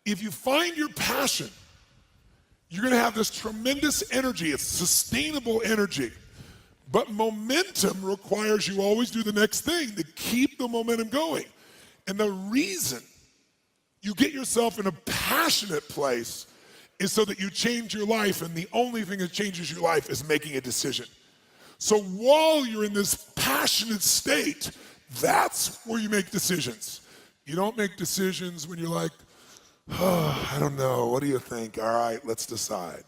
If you find your passion, you're gonna have this tremendous energy. It's sustainable energy. But momentum requires you always do the next thing to keep the momentum going. And the reason you get yourself in a passionate place is so that you change your life, and the only thing that changes your life is making a decision. So while you're in this passionate state, that's where you make decisions. You don't make decisions when you're like, oh, I don't know, what do you think? All right, let's decide.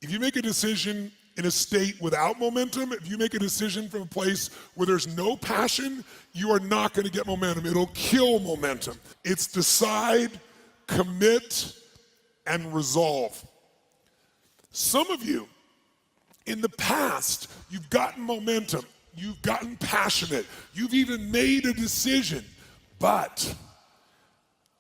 If you make a decision in a state without momentum, if you make a decision from a place where there's no passion, you are not gonna get momentum. It'll kill momentum. It's decide, commit, and resolve. Some of you, in the past, you've gotten momentum, you've gotten passionate, you've even made a decision, but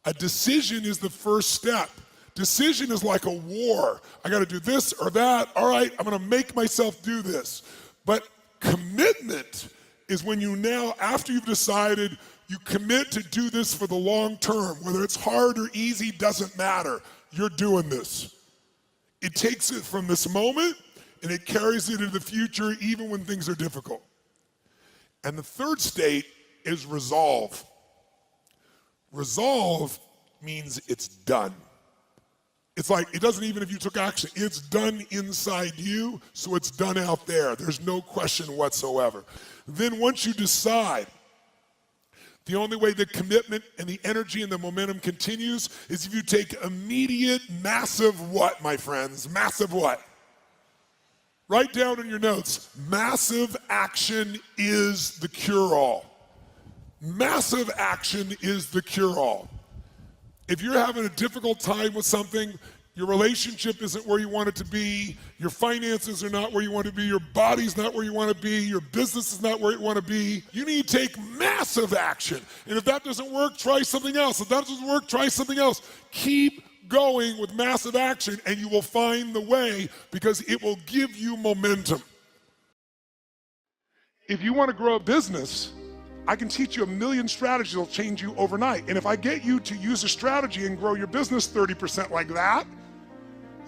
a decision is the first step. Decision is like a war. I gotta do this or that. All right, I'm gonna make myself do this. But commitment is when you now, after you've decided, you commit to do this for the long term. Whether it's hard or easy, doesn't matter. You're doing this. It takes it from this moment and it carries it into the future even when things are difficult. And the third state is resolve. Resolve means it's done. It's like, it doesn't even if you took action, it's done inside you, so it's done out there. There's no question whatsoever. Then once you decide, the only way the commitment and the energy and the momentum continues is if you take immediate, massive what, my friends? Massive what? Write down in your notes, massive action is the cure-all. Massive action is the cure-all. If you're having a difficult time with something, your relationship isn't where you want it to be, your finances are not where you want to be, your body's not where you want to be, your business is not where you want to be, you need to take massive action. And if that doesn't work, try something else. If that doesn't work, try something else. Keep going with massive action and you will find the way because it will give you momentum. If you want to grow a business, I can teach you a million strategies that'll change you overnight. And if I get you to use a strategy and grow your business 30% like that,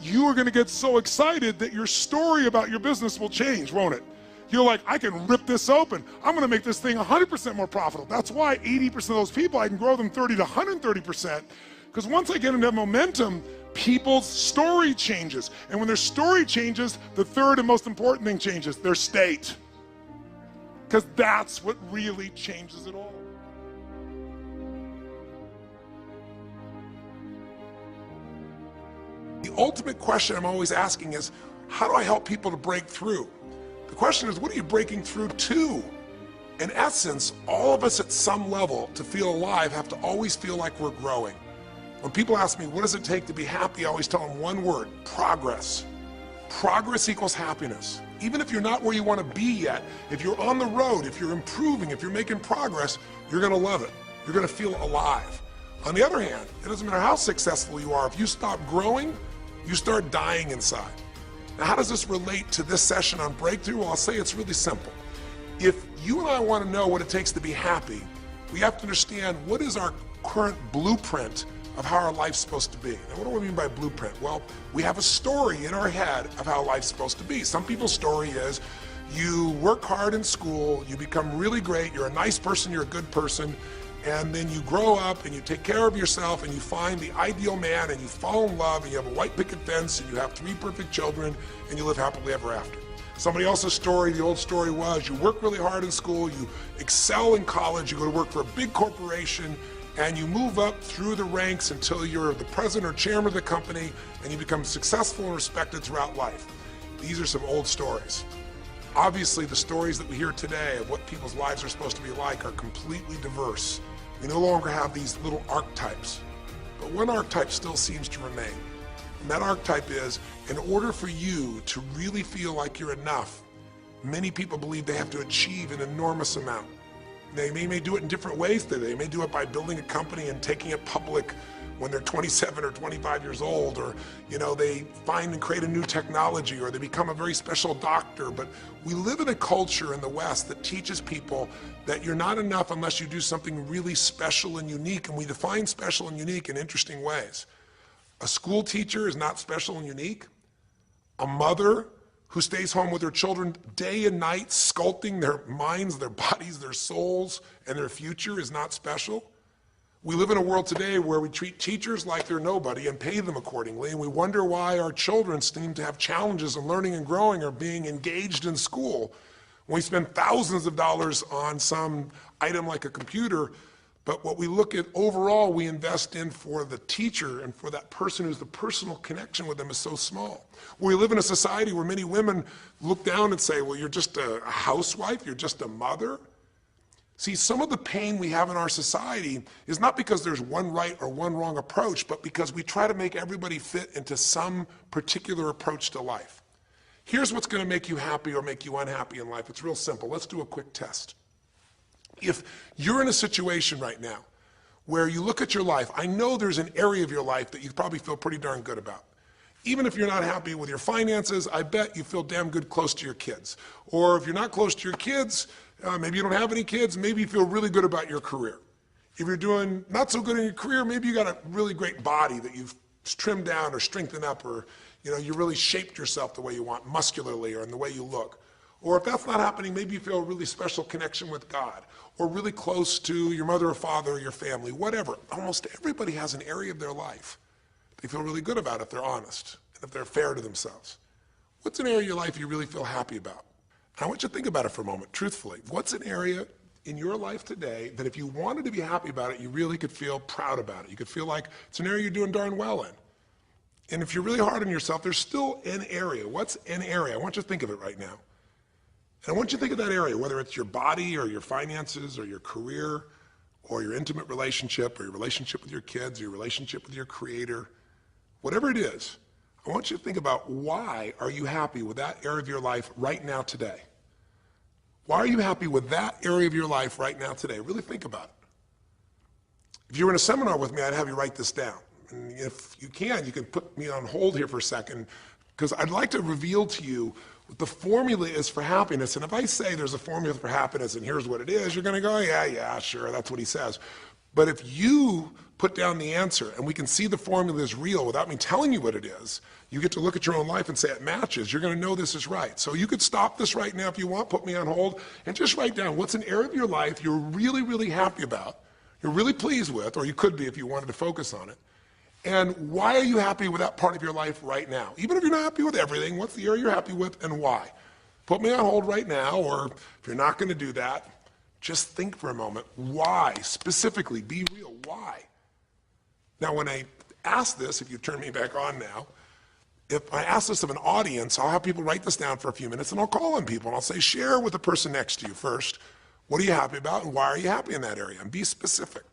you are gonna get so excited that your story about your business will change, won't it? You're like, I can rip this open. I'm gonna make this thing 100% more profitable. That's why 80% of those people, I can grow them 30 to 130%. Because once I get into momentum, people's story changes. And when their story changes, the third and most important thing changes, their state. Because that's what really changes it all. The ultimate question I'm always asking is, how do I help people to break through? The question is, what are you breaking through to? In essence, all of us at some level to feel alive have to always feel like we're growing. When people ask me, what does it take to be happy? I always tell them one word, progress. Progress equals happiness. Even if you're not where you want to be yet, if you're on the road, if you're improving, if you're making progress, you're going to love it. You're going to feel alive. On the other hand, it doesn't matter how successful you are, if you stop growing, you start dying inside. Now, how does this relate to this session on breakthrough? Well, I'll say it's really simple. If you and I want to know what it takes to be happy, we have to understand what is our current blueprint of how our life's supposed to be. Now, what do I mean by blueprint? Well, we have a story in our head of how life's supposed to be. Some people's story is you work hard in school, you become really great, you're a nice person, you're a good person, and then you grow up and you take care of yourself and you find the ideal man and you fall in love and you have a white picket fence and you have 3 perfect children and you live happily ever after. Somebody else's story, the old story was you work really hard in school, you excel in college, you go to work for a big corporation, and you move up through the ranks until you're the president or chairman of the company and you become successful and respected throughout life. These are some old stories. Obviously, the stories that we hear today of what people's lives are supposed to be like are completely diverse. We no longer have these little archetypes, but one archetype still seems to remain. And that archetype is, in order for you to really feel like you're enough, many people believe they have to achieve an enormous amount. They may do it in different ways today. They may do it by building a company and taking it public when they're 27 or 25 years old, or they find and create a new technology, or they become a very special doctor. But we live in a culture in the West that teaches people that you're not enough unless you do something really special and unique, and we define special and unique in interesting ways. A school teacher is not special and unique. A mother who stays home with her children day and night, sculpting their minds, their bodies, their souls, and their future is not special. We live in a world today where we treat teachers like they're nobody and pay them accordingly, and we wonder why our children seem to have challenges in learning and growing or being engaged in school. When we spend thousands of dollars on some item like a computer, but what we look at overall, we invest in for the teacher and for that person who's the personal connection with them is so small. We live in a society where many women look down and say, well, you're just a housewife, you're just a mother. See, some of the pain we have in our society is not because there's one right or one wrong approach, but because we try to make everybody fit into some particular approach to life. Here's what's going to make you happy or make you unhappy in life. It's real simple. Let's do a quick test. If you're in a situation right now where you look at your life, I know there's an area of your life that you probably feel pretty darn good about. Even if you're not happy with your finances, I bet you feel damn good close to your kids. Or if you're not close to your kids, maybe you don't have any kids, maybe you feel really good about your career. If you're doing not so good in your career, maybe you got a really great body that you've trimmed down or strengthened up, or you really shaped yourself the way you want, muscularly, or in the way you look. Or if that's not happening, maybe you feel a really special connection with God, or really close to your mother or father or your family, whatever. Almost everybody has an area of their life they feel really good about if they're honest and if they're fair to themselves. What's an area of your life you really feel happy about? And I want you to think about it for a moment, truthfully. What's an area in your life today that if you wanted to be happy about it, you really could feel proud about it? You could feel like it's an area you're doing darn well in. And if you're really hard on yourself, there's still an area. What's an area? I want you to think of it right now. And I want you to think of that area, whether it's your body or your finances or your career or your intimate relationship or your relationship with your kids or your relationship with your creator, whatever it is. I want you to think about, why are you happy with that area of your life right now today? Why are you happy with that area of your life right now today? Really think about it. If you were in a seminar with me, I'd have you write this down. And if you can put me on hold here for a second, because I'd like to reveal to you what the formula is for happiness. And if I say there's a formula for happiness and here's what it is, you're going to go, yeah, sure, that's what he says. But if you put down the answer and we can see the formula is real without me telling you what it is, you get to look at your own life and say it matches. You're going to know this is right. So you could stop this right now if you want, put me on hold, and just write down what's an area of your life you're really, really happy about, you're really pleased with, or you could be if you wanted to focus on it. And why are you happy with that part of your life right now? Even if you're not happy with everything, what's the area you're happy with and why? Put me on hold right now, or if you're not going to do that, just think for a moment. Why? Specifically, be real. Why? Now, when I ask this, if you turn me back on now, if I ask this of an audience, I'll have people write this down for a few minutes, and I'll call on people, and I'll say, share with the person next to you first. What are you happy about, and why are you happy in that area? And be specific.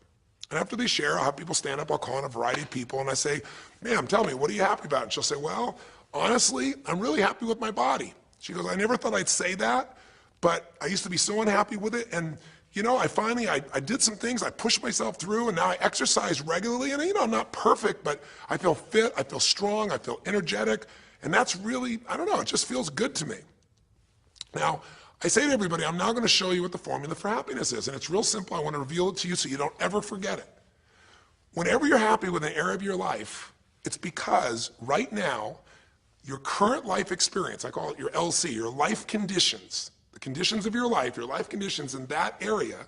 And after they share, I'll have people stand up, I'll call on a variety of people, and I say, ma'am, tell me, what are you happy about? And she'll say, well, honestly, I'm really happy with my body. She goes, I never thought I'd say that, but I used to be so unhappy with it, and I did some things, I pushed myself through, and now I exercise regularly, and I'm not perfect, but I feel fit, I feel strong, I feel energetic, and that's really, I don't know, it just feels good to me. Now, I say to everybody, I'm now going to show you what the formula for happiness is, and it's real simple. I want to reveal it to you so you don't ever forget it. Whenever you're happy with an area of your life, it's because right now, your current life experience, I call it your LC, your life conditions, the conditions of your life conditions in that area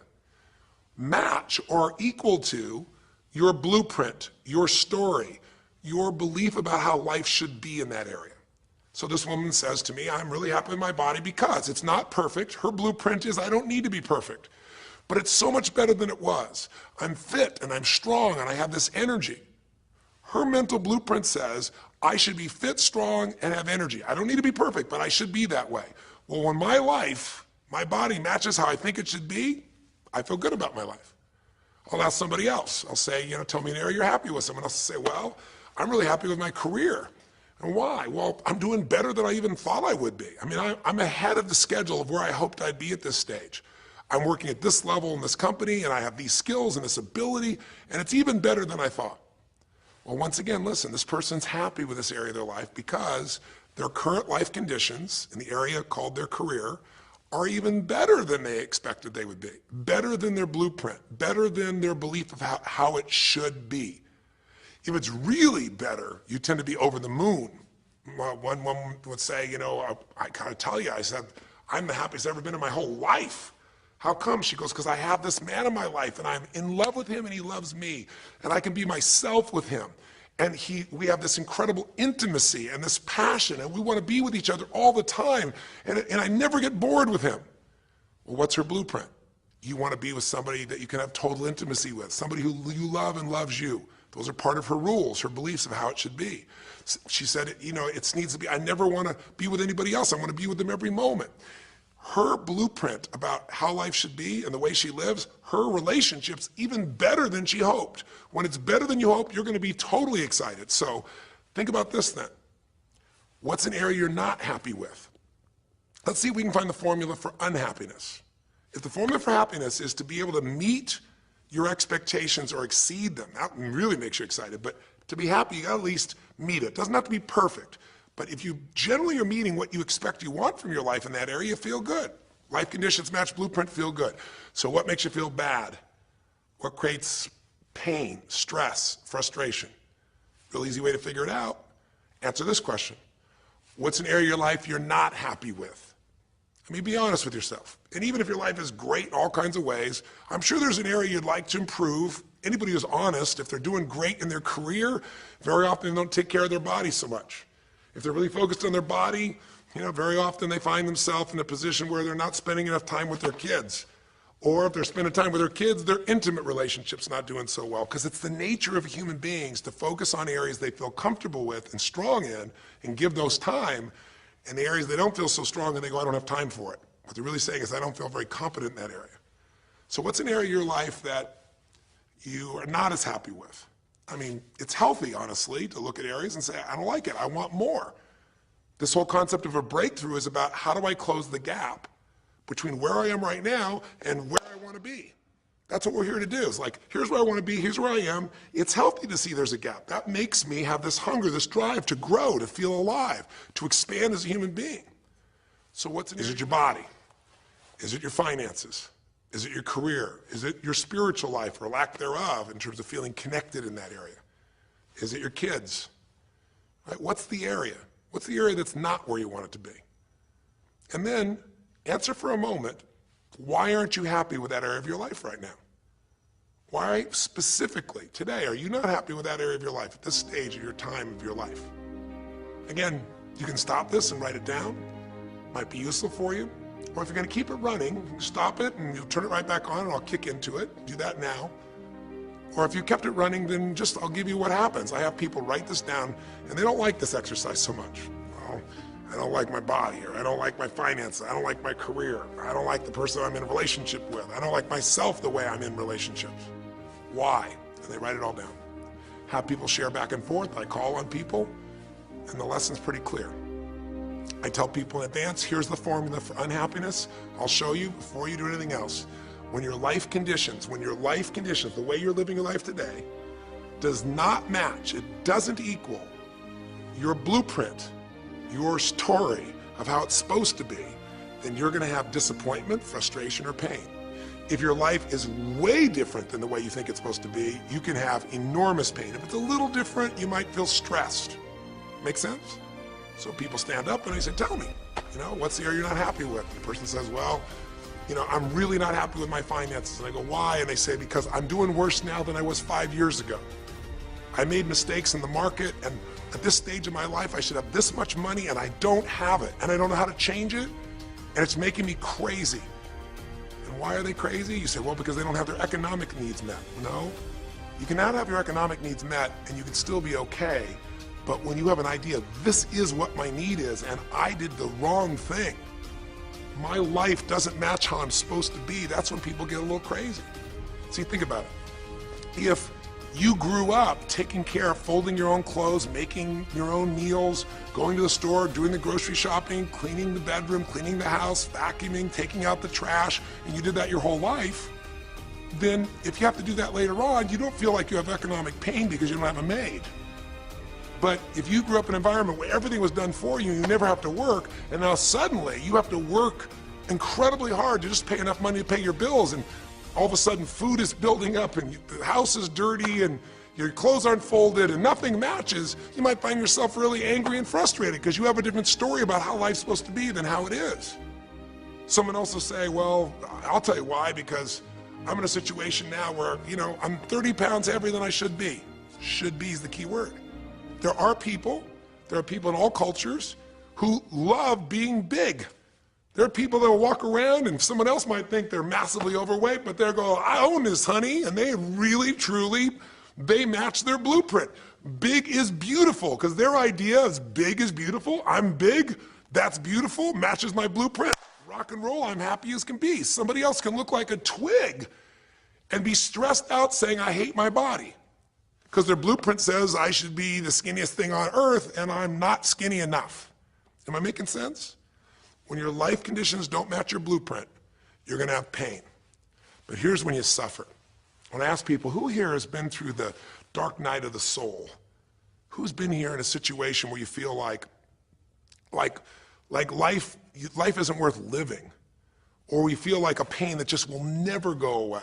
match or are equal to your blueprint, your story, your belief about how life should be in that area. So this woman says to me, I'm really happy with my body because it's not perfect. Her blueprint is I don't need to be perfect, but it's so much better than it was. I'm fit and I'm strong and I have this energy. Her mental blueprint says I should be fit, strong, and have energy. I don't need to be perfect, but I should be that way. Well, when my life, my body matches how I think it should be, I feel good about my life. I'll ask somebody else. I'll say, tell me an area you're happy with. Someone else will say, well, I'm really happy with my career. And why? Well, I'm doing better than I even thought I would be. I mean, I'm ahead of the schedule of where I hoped I'd be at this stage. I'm working at this level in this company, and I have these skills and this ability, and it's even better than I thought. Well, once again, listen, this person's happy with this area of their life because their current life conditions in the area called their career are even better than they expected they would be, better than their blueprint, better than their belief of how it should be. If it's really better, you tend to be over the moon. One woman would say, you know, I gotta tell you, I said, I'm the happiest I've ever been in my whole life. How come? She goes, because I have this man in my life and I'm in love with him and he loves me and I can be myself with him. And we have this incredible intimacy and this passion and we want to be with each other all the time and I never get bored with him. Well, what's her blueprint? You want to be with somebody that you can have total intimacy with, somebody who you love and loves you. Those are part of her rules, her beliefs of how it should be. She said, you know, it needs to be, I never want to be with anybody else. I want to be with them every moment. Her blueprint about how life should be and the way she lives, her relationship's even better than she hoped. When it's better than you hope, you're going to be totally excited. So think about this then. What's an area you're not happy with? Let's see if we can find the formula for unhappiness. If the formula for happiness is to be able to meet your expectations or exceed them, that really makes you excited, but to be happy, you gotta at least meet it. It doesn't have to be perfect, but if you generally are meeting what you expect you want from your life in that area, you feel good. Life conditions match blueprint, feel good. So what makes you feel bad? What creates pain, stress, frustration? Real easy way to figure it out. Answer this question. What's an area of your life you're not happy with? I mean, be honest with yourself. And even if your life is great in all kinds of ways, I'm sure there's an area you'd like to improve. Anybody who's honest, if they're doing great in their career, very often they don't take care of their body so much. If they're really focused on their body, you know, very often they find themselves in a position where they're not spending enough time with their kids. Or if they're spending time with their kids, their intimate relationship's not doing so well. Because it's the nature of human beings to focus on areas they feel comfortable with and strong in and give those time. And the areas they don't feel so strong and they go, I don't have time for it. What they're really saying is, I don't feel very competent in that area. So what's an area of your life that you are not as happy with? I mean, it's healthy, honestly, to look at areas and say, I don't like it, I want more. This whole concept of a breakthrough is about how do I close the gap between where I am right now and where I want to be. That's what we're here to do. It's like, here's where I want to be, here's where I am. It's healthy to see there's a gap. That makes me have this hunger, this drive to grow, to feel alive, to expand as a human being. So is it your body? Is it your finances? Is it your career? Is it your spiritual life or lack thereof in terms of feeling connected in that area? Is it your kids? Right? What's the area? What's the area that's not where you want it to be? And then answer for a moment, why aren't you happy with that area of your life right now? Why specifically today are you not happy with that area of your life at this stage of your time of your life? Again, you can stop this and write it down. Might be useful for you. Or if you're going to keep it running, stop it and you'll turn it right back on and I'll kick into it. Do that now. Or if you kept it running, then I'll give you what happens. I have people write this down and they don't like this exercise so much. Well, I don't like my body, or I don't like my finances, I don't like my career, or I don't like the person I'm in a relationship with, I don't like myself the way I'm in relationships. Why? And they write it all down. Have people share back and forth. I call on people and the lesson's pretty clear. I tell people in advance, here's the formula for unhappiness. I'll show you before you do anything else. When your life conditions, the way you're living your life today, does not match, it doesn't equal your blueprint, your story of how it's supposed to be, then you're going to have disappointment, frustration, or pain. If your life is way different than the way you think it's supposed to be, you can have enormous pain. If it's a little different, you might feel stressed. Make sense? So people stand up and they say, tell me, what's the area you're not happy with? The person says, well, I'm really not happy with my finances. And I go, why? And they say, because I'm doing worse now than I was 5 years ago. I made mistakes in the market, and at this stage of my life, I should have this much money, and I don't have it, and I don't know how to change it, and it's making me crazy. And why are they crazy? You say, well, because they don't have their economic needs met. No, you can not have your economic needs met, and you can still be okay. But when you have an idea, this is what my need is, and I did the wrong thing, my life doesn't match how I'm supposed to be, that's when people get a little crazy. See, think about it. If you grew up taking care of folding your own clothes, making your own meals, going to the store, doing the grocery shopping, cleaning the bedroom, cleaning the house, vacuuming, taking out the trash, and you did that your whole life, then if you have to do that later on, you don't feel like you have economic pain because you don't have a maid. But if you grew up in an environment where everything was done for you and you never have to work, and now suddenly you have to work incredibly hard to just pay enough money to pay your bills, and all of a sudden food is building up and the house is dirty and your clothes aren't folded and nothing matches, you might find yourself really angry and frustrated because you have a different story about how life's supposed to be than how it is. Someone else will say, well, I'll tell you why, because I'm in a situation now where, I'm 30 pounds heavier than I should be. Should be is the key word. There are people in all cultures who love being big. There are people that will walk around and someone else might think they're massively overweight, but they're going, I own this, honey, and they really, truly, they match their blueprint. Big is beautiful, because their idea is big is beautiful. I'm big, that's beautiful, matches my blueprint. Rock and roll, I'm happy as can be. Somebody else can look like a twig and be stressed out saying, I hate my body. Because their blueprint says I should be the skinniest thing on earth and I'm not skinny enough. Am I making sense? When your life conditions don't match your blueprint, you're gonna have pain. But here's when you suffer. When I ask people, who here has been through the dark night of the soul? Who's been here in a situation where you feel like life isn't worth living, or we feel like a pain that just will never go away?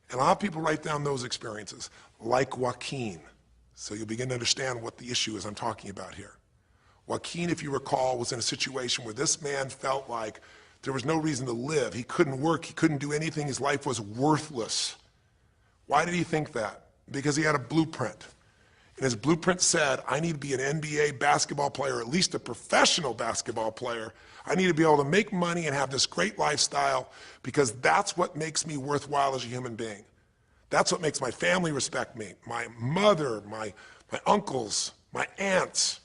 And a lot of people write down those experiences, like Joaquin. So you'll begin to understand what the issue is I'm talking about here. Joaquin, if you recall, was in a situation where this man felt like there was no reason to live. He couldn't work, he couldn't do anything, his life was worthless. Why did he think that? Because he had a blueprint. And his blueprint said, I need to be an NBA basketball player, at least a professional basketball player. I need to be able to make money and have this great lifestyle, because that's what makes me worthwhile as a human being. That's what makes my family respect me, my mother, my uncles, my aunts.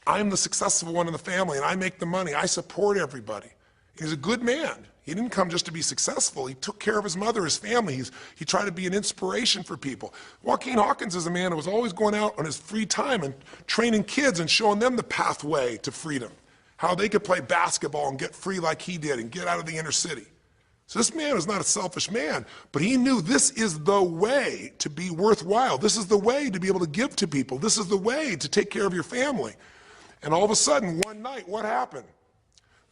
I'm the successful one in the family and I make the money. I support everybody. He's a good man. He didn't come just to be successful. He took care of his mother, his family. He tried to be an inspiration for people. Joaquin Hawkins is a man who was always going out on his free time and training kids and showing them the pathway to freedom, how they could play basketball and get free like he did and get out of the inner city. So this man is not a selfish man, but he knew this is the way to be worthwhile. This is the way to be able to give to people. This is the way to take care of your family. And all of a sudden, one night, what happened?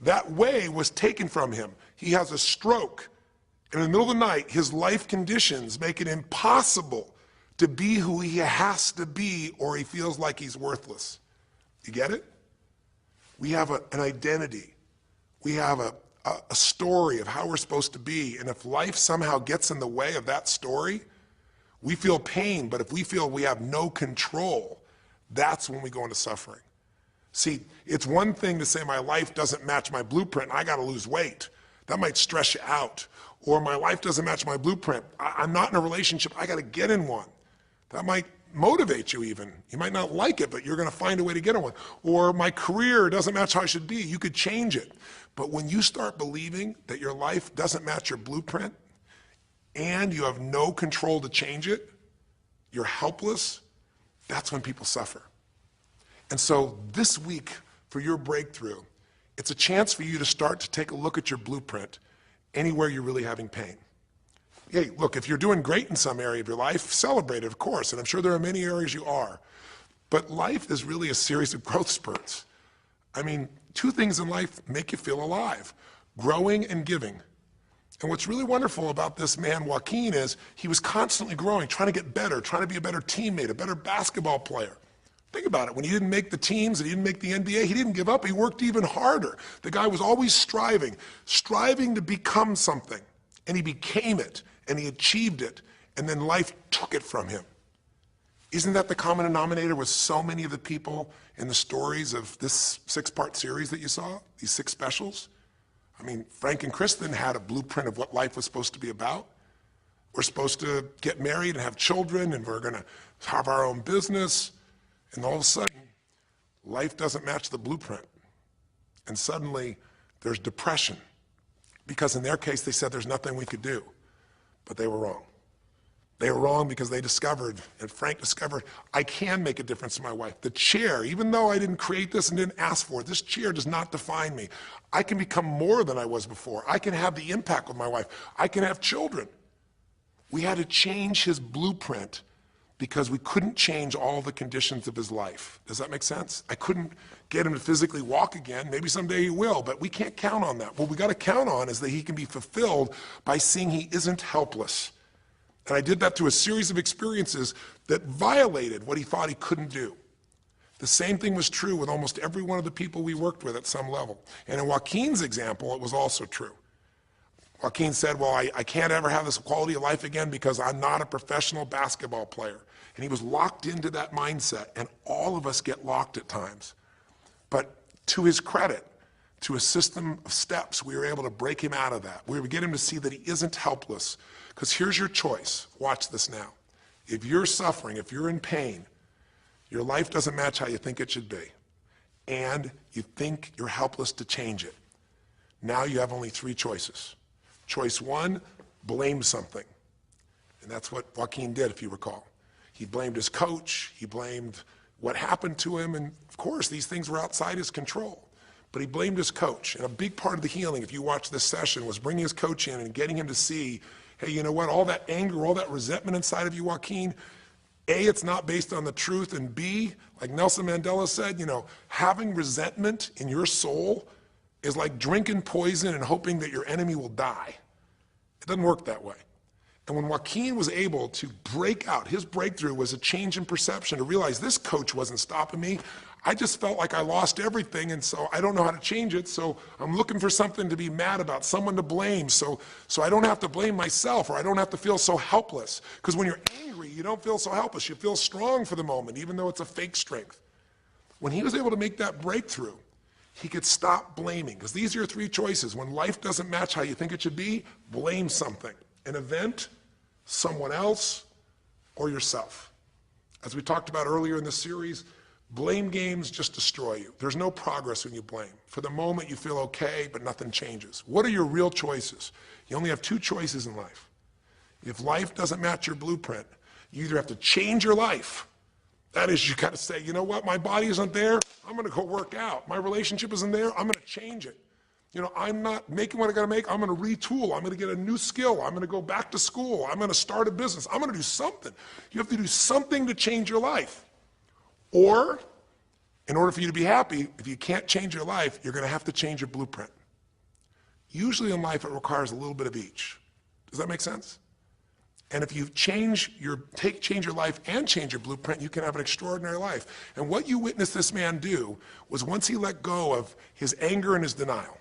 That way was taken from him. He has a stroke. And in the middle of the night, his life conditions make it impossible to be who he has to be, or he feels like he's worthless. You get it? We have an identity. We have a story of how we're supposed to be. And if life somehow gets in the way of that story, we feel pain. But if we feel we have no control, that's when we go into suffering. See, it's one thing to say my life doesn't match my blueprint, I gotta lose weight. That might stress you out. Or my life doesn't match my blueprint, I'm not in a relationship, I gotta get in one. That might motivate you even. You might not like it, but you're gonna find a way to get in one. Or my career doesn't match how I should be, you could change it. But when you start believing that your life doesn't match your blueprint and you have no control to change it, you're helpless, that's when people suffer. And so this week, for your breakthrough, it's a chance for you to start to take a look at your blueprint anywhere you're really having pain. Hey, look, if you're doing great in some area of your life, celebrate it, of course, and I'm sure there are many areas you are. But life is really a series of growth spurts. I mean, two things in life make you feel alive: growing and giving. And what's really wonderful about this man, Joaquin, is he was constantly growing, trying to get better, trying to be a better teammate, a better basketball player. Think about it, when he didn't make the teams and he didn't make the NBA, he didn't give up, he worked even harder. The guy was always striving to become something. And he became it, and he achieved it, and then life took it from him. Isn't that the common denominator with so many of the people in the stories of this 6-part series that you saw, these 6 specials? I mean, Frank and Kristen had a blueprint of what life was supposed to be about. We're supposed to get married and have children, and we're gonna have our own business. And all of a sudden, life doesn't match the blueprint. And suddenly, there's depression. Because in their case, they said there's nothing we could do. But they were wrong. They were wrong because they discovered, and Frank discovered, I can make a difference to my wife. The chair, even though I didn't create this and didn't ask for it, this chair does not define me. I can become more than I was before. I can have the impact with my wife. I can have children. We had to change his blueprint because we couldn't change all the conditions of his life. Does that make sense? I couldn't get him to physically walk again. Maybe someday he will, but we can't count on that. What we got to count on is that he can be fulfilled by seeing he isn't helpless. And I did that through a series of experiences that violated what he thought he couldn't do. The same thing was true with almost every one of the people we worked with at some level. And in Joaquin's example, it was also true. Joaquin said, well, I can't ever have this quality of life again because I'm not a professional basketball player. And he was locked into that mindset, and all of us get locked at times. But to his credit, to a system of steps, we were able to break him out of that. We were able to get him to see that he isn't helpless. Because here's your choice. Watch this now. If you're suffering, if you're in pain, your life doesn't match how you think it should be, and you think you're helpless to change it, now you have only 3 choices. Choice 1, blame something. And that's what Joaquin did, if you recall. He blamed his coach, he blamed what happened to him, and of course these things were outside his control. But he blamed his coach, and a big part of the healing, if you watch this session, was bringing his coach in and getting him to see, hey, you know what, all that anger, all that resentment inside of you, Joaquin, A, it's not based on the truth, and B, like Nelson Mandela said, having resentment in your soul is like drinking poison and hoping that your enemy will die. It doesn't work that way. And when Joaquin was able to break out, his breakthrough was a change in perception, to realize this coach wasn't stopping me. I just felt like I lost everything, and so I don't know how to change it, so I'm looking for something to be mad about, someone to blame, so I don't have to blame myself, or I don't have to feel so helpless. Because when you're angry, you don't feel so helpless. You feel strong for the moment, even though it's a fake strength. When he was able to make that breakthrough, he could stop blaming, because these are your 3 choices. When life doesn't match how you think it should be, blame something. An event, someone else, or yourself. As we talked about earlier in the series, blame games just destroy you. There's no progress when you blame. For the moment, you feel okay, but nothing changes. What are your real choices? You only have 2 choices in life. If life doesn't match your blueprint, you either have to change your life. That is, you got to say, you know what, my body isn't there, I'm going to go work out. My relationship isn't there, I'm going to change it. I'm not making what I got to make, I'm going to retool, I'm going to get a new skill, I'm going to go back to school, I'm going to start a business, I'm going to do something. You have to do something to change your life. Or, in order for you to be happy, if you can't change your life, you're going to have to change your blueprint. Usually in life, it requires a little bit of each. Does that make sense? And if you change your life and change your blueprint, you can have an extraordinary life. And what you witnessed this man do was, once he let go of his anger and his denial,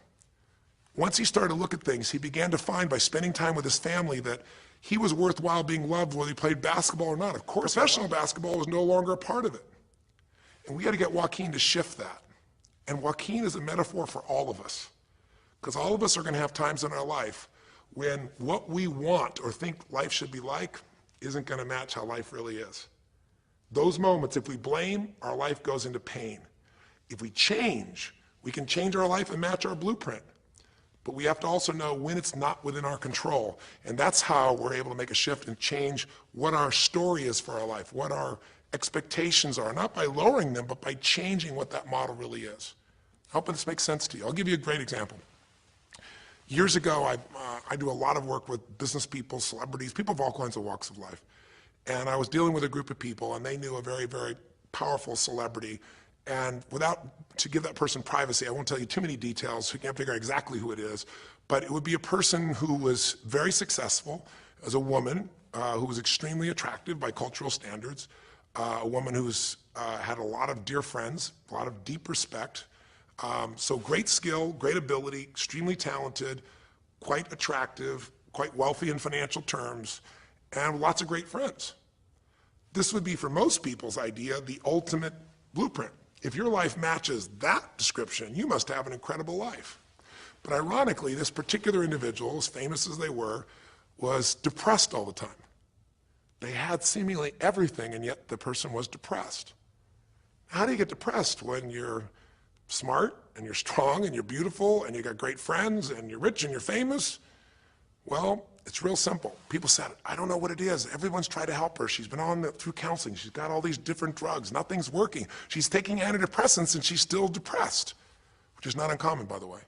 once he started to look at things, he began to find, by spending time with his family, that he was worthwhile being loved whether he played basketball or not. Of course, professional basketball was no longer a part of it. And we got to get Joaquin to shift that. And Joaquin is a metaphor for all of us, because all of us are going to have times in our life when what we want or think life should be like isn't going to match how life really is. Those moments, if we blame, our life goes into pain. If we change, we can change our life and match our blueprint. But we have to also know when it's not within our control. And that's how we're able to make a shift and change what our story is for our life, what our expectations are, not by lowering them, but by changing what that model really is. I hope this makes sense to you. I'll give you a great example. Years ago, I do a lot of work with business people, celebrities, people of all kinds of walks of life. And I was dealing with a group of people, and they knew a very, very powerful celebrity. And to give that person privacy, I won't tell you too many details, so you can't figure out exactly who it is, but it would be a person who was very successful as a woman, who was extremely attractive by cultural standards, a woman who's had a lot of dear friends, a lot of deep respect. So great skill, great ability, extremely talented, quite attractive, quite wealthy in financial terms, and lots of great friends. This would be, for most people's idea, the ultimate blueprint. If your life matches that description, you must have an incredible life. But ironically, this particular individual, as famous as they were, was depressed all the time. They had seemingly everything, and yet the person was depressed. How do you get depressed when you're smart and you're strong and you're beautiful and you got great friends and you're rich and you're famous? Well, it's real simple. People said, I don't know what it is. Everyone's tried to help her. She's been through counseling. She's got all these different drugs. Nothing's working. She's taking antidepressants and she's still depressed, which is not uncommon, by the way.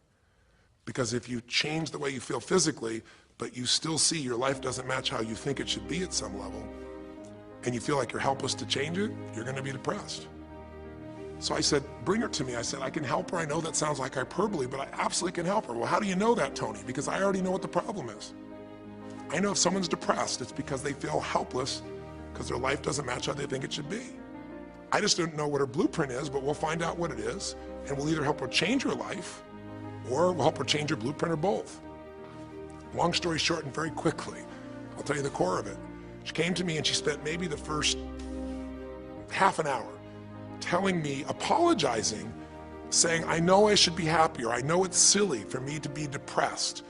Because if you change the way you feel physically, but you still see your life doesn't match how you think it should be at some level, and you feel like you're helpless to change it, you're gonna be depressed. So I said, bring her to me. I said, I can help her. I know that sounds like hyperbole, but I absolutely can help her. Well, how do you know that, Tony? Because I already know what the problem is. I know if someone's depressed, it's because they feel helpless because their life doesn't match how they think it should be. I just don't know what her blueprint is, but we'll find out what it is, and we'll either help her change her life, or we'll help her change her blueprint, or both. Long story short, and very quickly, I'll tell you the core of it. She came to me and she spent maybe the first half an hour telling me, apologizing, saying, I know I should be happier. I know it's silly for me to be depressed.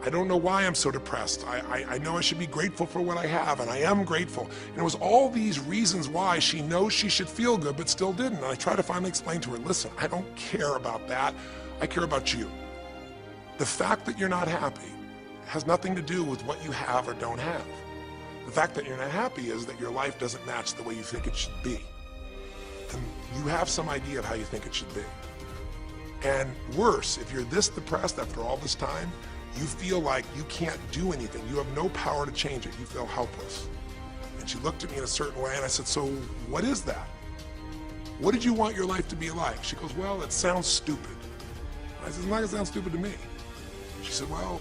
I don't know why I'm so depressed. I know I should be grateful for what I have, and I am grateful. And it was all these reasons why she knows she should feel good, but still didn't. And I tried to finally explain to her, listen, I don't care about that. I care about you. The fact that you're not happy has nothing to do with what you have or don't have. The fact that you're not happy is that your life doesn't match the way you think it should be. And you have some idea of how you think it should be. And worse, if you're this depressed after all this time, you feel like you can't do anything. You have no power to change it. You feel helpless. And she looked at me in a certain way, and I said, so what is that? What did you want your life to be like? She goes, well, it sounds stupid. I said, it's not gonna sound stupid to me. She said, well,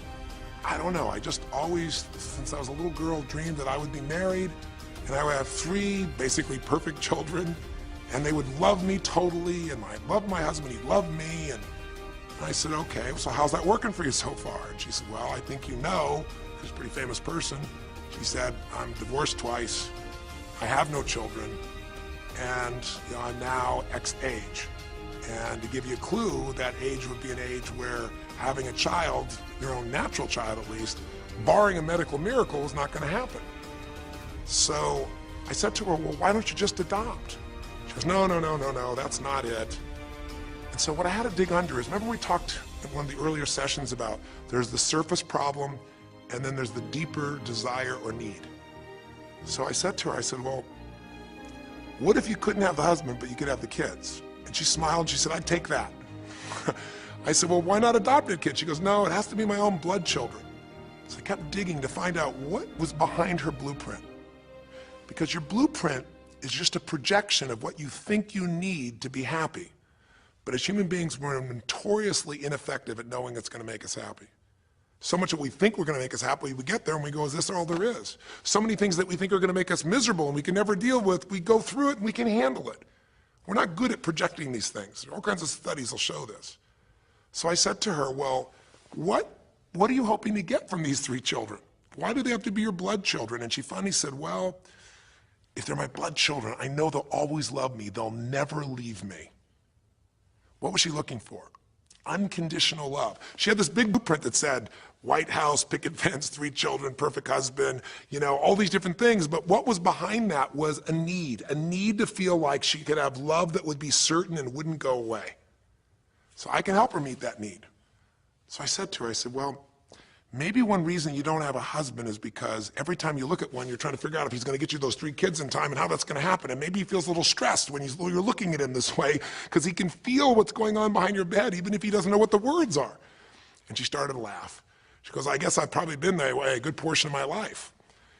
I don't know. I just always, since I was a little girl, dreamed that I would be married, and I would have 3 basically perfect children, and they would love me totally, and I loved my husband, he loved me, and I said, okay, so how's that working for you so far? And she said, well, I think you know, she's a pretty famous person. She said, I'm divorced twice, I have no children, and I'm now X age. And to give you a clue, that age would be an age where having a child, your own natural child at least, barring a medical miracle, is not gonna happen. So I said to her, well, why don't you just adopt? She goes, no, that's not it. And so what I had to dig under is, remember we talked in one of the earlier sessions about there's the surface problem and then there's the deeper desire or need. So I said to her, I said, well, what if you couldn't have the husband but you could have the kids? And she smiled and she said, I'd take that. I said, well, why not adopted kids? She goes, no, it has to be my own blood children. So I kept digging to find out what was behind her blueprint. Because your blueprint is just a projection of what you think you need to be happy. But as human beings, we're notoriously ineffective at knowing it's gonna make us happy. So much that we think we're gonna make us happy, we get there and we go, is this all there is? So many things that we think are gonna make us miserable and we can never deal with, we go through it and we can handle it. We're not good at projecting these things. All kinds of studies will show this. So I said to her, well, what are you hoping to get from these 3 children? Why do they have to be your blood children? And she finally said, well, if they're my blood children, I know they'll always love me. They'll never leave me. What was she looking for? Unconditional love. She had this big blueprint that said, White House, picket fence, 3 children, perfect husband, all these different things. But what was behind that was a need to feel like she could have love that would be certain and wouldn't go away. So I can help her meet that need. So I said to her, I said, well, maybe one reason you don't have a husband is because every time you look at one, you're trying to figure out if he's gonna get you those 3 kids in time and how that's gonna happen. And maybe he feels a little stressed when you're looking at him this way because he can feel what's going on behind your bed, even if he doesn't know what the words are. And she started to laugh. She goes, I guess I've probably been that way a good portion of my life.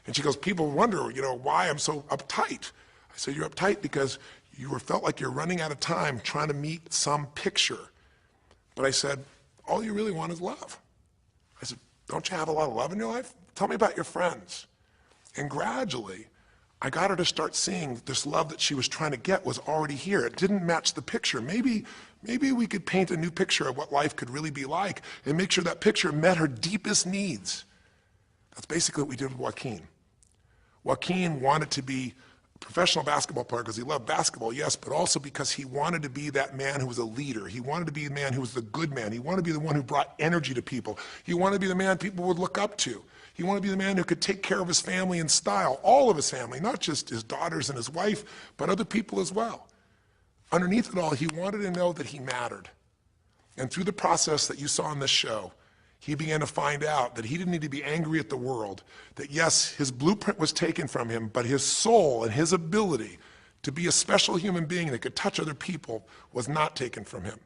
And she goes, people wonder, why I'm so uptight. I said, you're uptight because you felt like you're running out of time trying to meet some picture. But I said, all you really want is love. I said, don't you have a lot of love in your life? Tell me about your friends. And gradually, I got her to start seeing this love that she was trying to get was already here. It didn't match the picture. Maybe we could paint a new picture of what life could really be like and make sure that picture met her deepest needs. That's basically what we did with Joaquin. Joaquin wanted to be a professional basketball player because he loved basketball, yes, but also because he wanted to be that man who was a leader. He wanted to be the man who was the good man. He wanted to be the one who brought energy to people. He wanted to be the man people would look up to. He wanted to be the man who could take care of his family in style, all of his family, not just his daughters and his wife, but other people as well. Underneath it all, he wanted to know that he mattered. And through the process that you saw in this show, he began to find out that he didn't need to be angry at the world, that yes, his blueprint was taken from him, but his soul and his ability to be a special human being that could touch other people was not taken from him.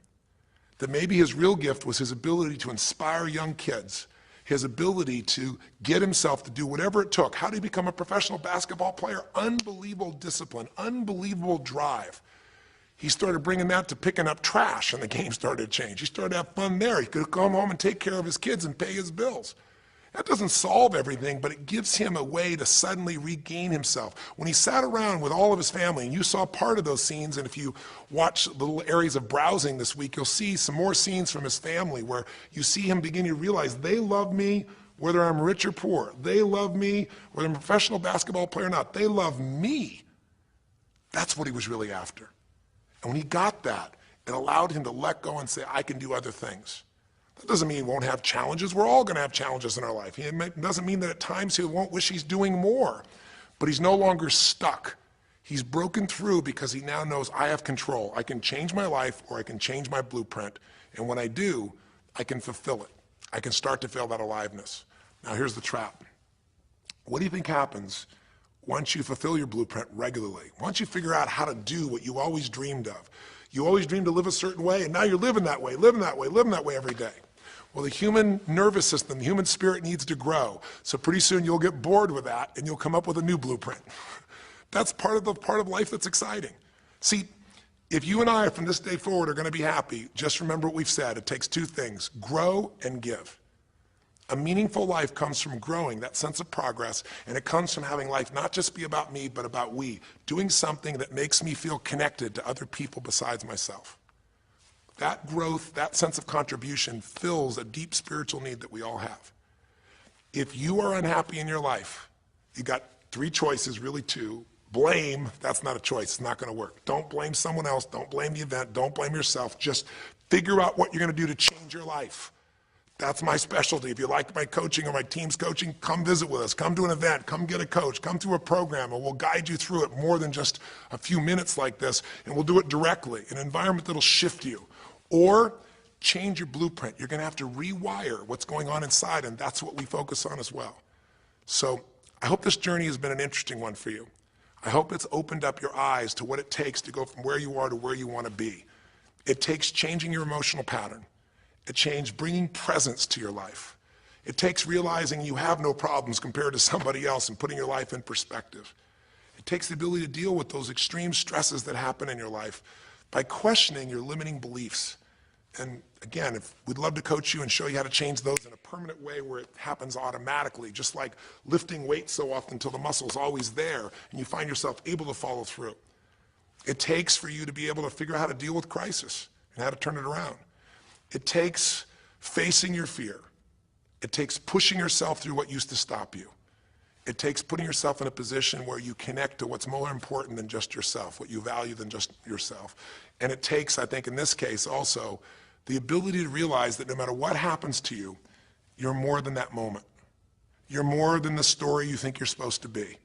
That maybe his real gift was his ability to inspire young kids, his ability to get himself to do whatever it took. How did he become a professional basketball player? Unbelievable discipline, unbelievable drive. He started bringing that to picking up trash, and the game started to change. He started to have fun there. He could come home and take care of his kids and pay his bills. That doesn't solve everything, but it gives him a way to suddenly regain himself. When he sat around with all of his family, and you saw part of those scenes, and if you watch little areas of browsing this week, you'll see some more scenes from his family where you see him beginning to realize they love me whether I'm rich or poor. They love me whether I'm a professional basketball player or not. They love me. That's what he was really after. And when he got that, it allowed him to let go and say, I can do other things. That doesn't mean he won't have challenges. We're all going to have challenges in our life. It doesn't mean that at times he won't wish he's doing more, but he's no longer stuck. He's broken through because he now knows I have control. I can change my life or I can change my blueprint. And when I do, I can fulfill it. I can start to feel that aliveness. Now here's the trap. What do you think happens once you fulfill your blueprint regularly? Once you figure out how to do what you always dreamed of? You always dreamed to live a certain way, and now you're living that way, living that way, living that way every day. Well, the human nervous system, the human spirit needs to grow. So pretty soon you'll get bored with that and you'll come up with a new blueprint. That's part of life that's exciting. See, if you and I from this day forward are going to be happy, just remember what we've said. It takes two things, grow and give. A meaningful life comes from growing, that sense of progress, and it comes from having life not just be about me, but about we, doing something that makes me feel connected to other people besides myself. That growth, that sense of contribution fills a deep spiritual need that we all have. If you are unhappy in your life, you got three choices, really two. Blame, that's not a choice, it's not going to work. Don't blame someone else, don't blame the event, don't blame yourself. Just figure out what you're going to do to change your life. That's my specialty. If you like my coaching or my team's coaching, come visit with us. Come to an event. Come get a coach. Come through a program, and we'll guide you through it more than just a few minutes like this, and we'll do it directly, an environment that'll shift you. Or change your blueprint. You're going to have to rewire what's going on inside, and that's what we focus on as well. So I hope this journey has been an interesting one for you. I hope it's opened up your eyes to what it takes to go from where you are to where you want to be. It takes changing your emotional pattern. It takes bringing presence to your life. It takes realizing you have no problems compared to somebody else and putting your life in perspective. It takes the ability to deal with those extreme stresses that happen in your life by questioning your limiting beliefs. And again, we'd love to coach you and show you how to change those in a permanent way where it happens automatically, just like lifting weights so often until the muscle's always there and you find yourself able to follow through. It takes for you to be able to figure out how to deal with crisis and how to turn it around. It takes facing your fear. It takes pushing yourself through what used to stop you. It takes putting yourself in a position where you connect to what's more important than just yourself, what you value than just yourself. And it takes, I think in this case also, the ability to realize that no matter what happens to you, you're more than that moment. You're more than the story you think you're supposed to be.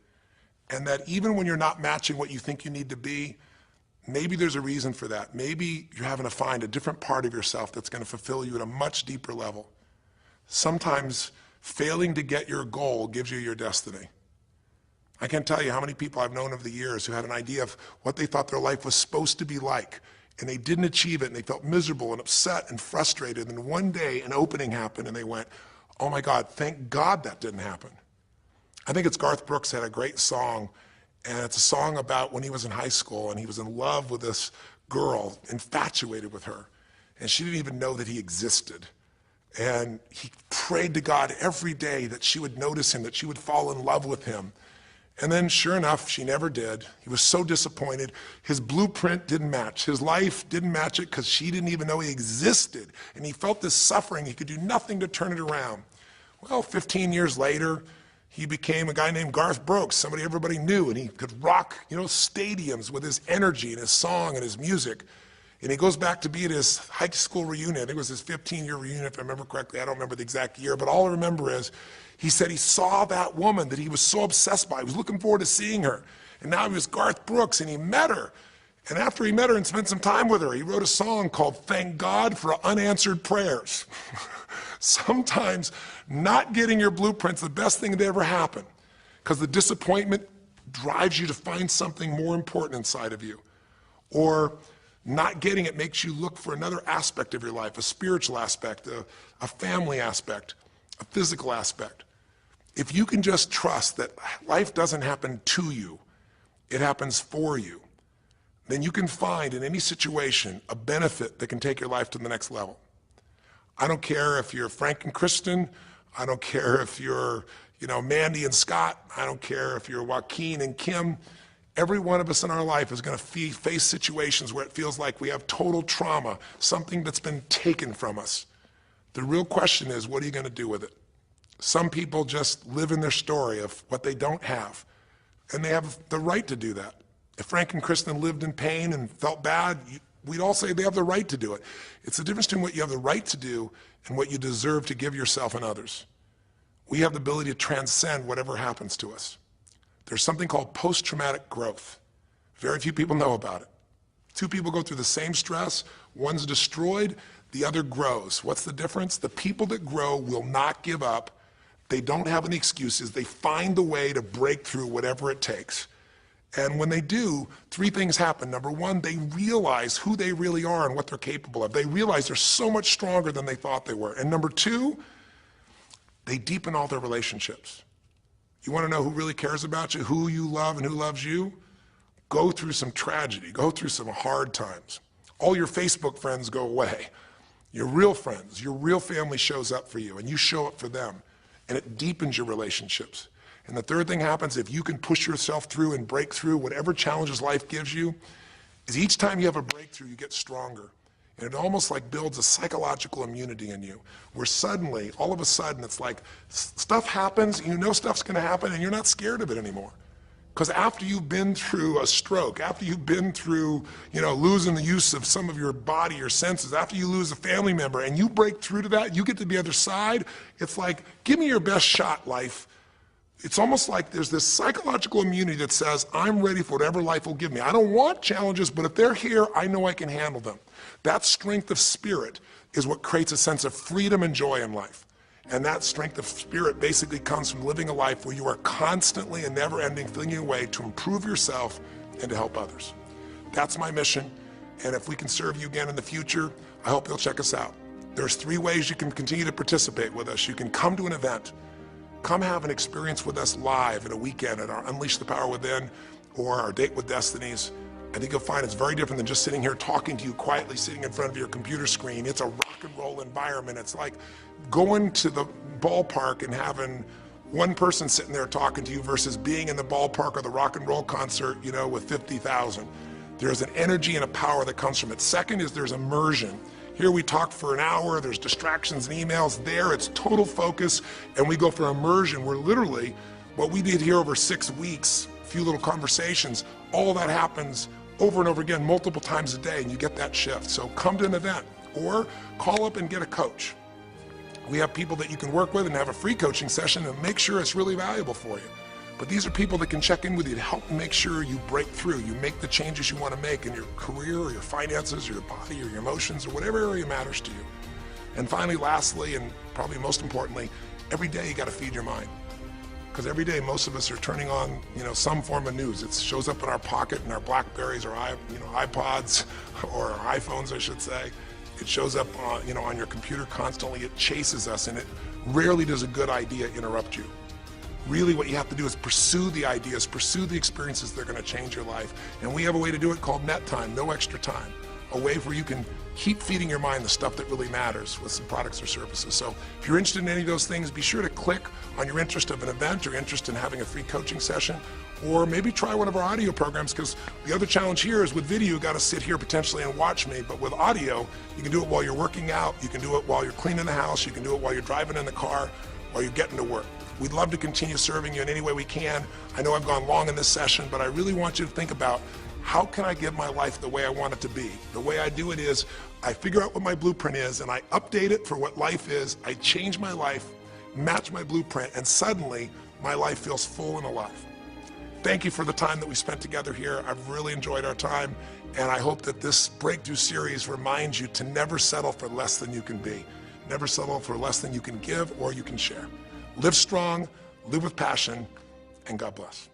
And that even when you're not matching what you think you need to be, maybe there's a reason for that. Maybe you're having to find a different part of yourself that's going to fulfill you at a much deeper level. Sometimes failing to get your goal gives you your destiny. I can't tell you how many people I've known over the years who had an idea of what they thought their life was supposed to be like, and they didn't achieve it, and they felt miserable and upset and frustrated, and one day an opening happened, and they went, oh my God, thank God that didn't happen. I think it's Garth Brooks had a great song, and it's a song about when he was in high school, and he was in love with this girl, infatuated with her, and she didn't even know that he existed. And he prayed to God every day that she would notice him, that she would fall in love with him. And then sure enough, she never did. He was so disappointed. His blueprint didn't match. His life didn't match it because she didn't even know he existed. And he felt this suffering. He could do nothing to turn it around. Well, 15 years later, he became a guy named Garth Brooks, somebody everybody knew, and he could rock, stadiums with his energy and his song and his music. And he goes back to be at his high school reunion. I think it was his 15-year reunion, if I remember correctly. I don't remember the exact year, but all I remember is he said he saw that woman that he was so obsessed by. He was looking forward to seeing her. And now he was Garth Brooks, and he met her. And after he met her and spent some time with her, he wrote a song called Thank God for Unanswered Prayers. Sometimes not getting your blueprint's the best thing that ever happened, because the disappointment drives you to find something more important inside of you. Or not getting it makes you look for another aspect of your life, a spiritual aspect, a family aspect, a physical aspect. If you can just trust that life doesn't happen to you, it happens for you, then you can find in any situation a benefit that can take your life to the next level. I don't care if you're Frank and Kristen. I don't care if you're, Mandy and Scott. I don't care if you're Joaquin and Kim. Every one of us in our life is going to face situations where it feels like we have total trauma, something that's been taken from us. The real question is, what are you going to do with it? Some people just live in their story of what they don't have, and they have the right to do that. If Frank and Kristen lived in pain and felt bad, we'd all say they have the right to do it. It's the difference between what you have the right to do and what you deserve to give yourself and others. We have the ability to transcend whatever happens to us. There's something called post-traumatic growth. Very few people know about it. Two people go through the same stress, one's destroyed, the other grows. What's the difference? The people that grow will not give up. They don't have any excuses. They find the way to break through whatever it takes. And when they do, three things happen. Number one, they realize who they really are and what they're capable of. They realize they're so much stronger than they thought they were. And number two, they deepen all their relationships. You want to know who really cares about you, who you love and who loves you? Go through some tragedy, go through some hard times. All your Facebook friends go away. Your real friends, your real family shows up for you, and you show up for them, and it deepens your relationships. And the third thing happens, if you can push yourself through and break through whatever challenges life gives you, is each time you have a breakthrough, you get stronger. And it almost like builds a psychological immunity in you, where suddenly, all of a sudden, it's like stuff happens, you know stuff's gonna happen, and you're not scared of it anymore. Because after you've been through a stroke, after you've been through, losing the use of some of your body, your senses, after you lose a family member, and you break through to that, you get to the other side, it's like, give me your best shot, life. It's almost like there's this psychological immunity that says, I'm ready for whatever life will give me. I don't want challenges, but if they're here, I know I can handle them. That strength of spirit is what creates a sense of freedom and joy in life. And that strength of spirit basically comes from living a life where you are constantly and never-ending thinking a way to improve yourself and to help others. That's my mission, and if we can serve you again in the future, I hope you'll check us out. There's 3 ways you can continue to participate with us. You can come to an event, come have an experience with us live at a weekend at our Unleash the Power Within or our Date with Destinies. I think you'll find it's very different than just sitting here talking to you quietly, sitting in front of your computer screen. It's a rock and roll environment. It's like going to the ballpark and having one person sitting there talking to you versus being in the ballpark or the rock and roll concert, with 50,000. There's an energy and a power that comes from it. Second is there's immersion. Here we talk for an hour, there's distractions and emails. There it's total focus, and we go for immersion where literally what we did here over 6 weeks, a few little conversations, all that happens over and over again, multiple times a day, and you get that shift. So come to an event or call up and get a coach. We have people that you can work with and have a free coaching session and make sure it's really valuable for you. But these are people that can check in with you to help make sure you break through, you make the changes you want to make in your career or your finances or your body or your emotions or whatever area matters to you. And finally, lastly, and probably most importantly, every day you got to feed your mind. Because every day most of us are turning on, some form of news. It shows up in our pocket, in our Blackberries or iPods or our iPhones, I should say. It shows up on, on your computer constantly. It chases us, and it rarely does a good idea interrupt you. Really what you have to do is pursue the ideas, pursue the experiences that are going to change your life. And we have a way to do it called net time, no extra time. A way where you can keep feeding your mind the stuff that really matters with some products or services. So if you're interested in any of those things, be sure to click on your interest of an event or interest in having a free coaching session, or maybe try one of our audio programs, because the other challenge here is with video, you got to sit here potentially and watch me, but with audio, you can do it while you're working out, you can do it while you're cleaning the house, you can do it while you're driving in the car, while you're getting to work. We'd love to continue serving you in any way we can. I know I've gone long in this session, but I really want you to think about, how can I give my life the way I want it to be? The way I do it is I figure out what my blueprint is and I update it for what life is. I change my life, match my blueprint, and suddenly my life feels full and alive. Thank you for the time that we spent together here. I've really enjoyed our time, and I hope that this breakthrough series reminds you to never settle for less than you can be. Never settle for less than you can give or you can share. Live strong, live with passion, and God bless.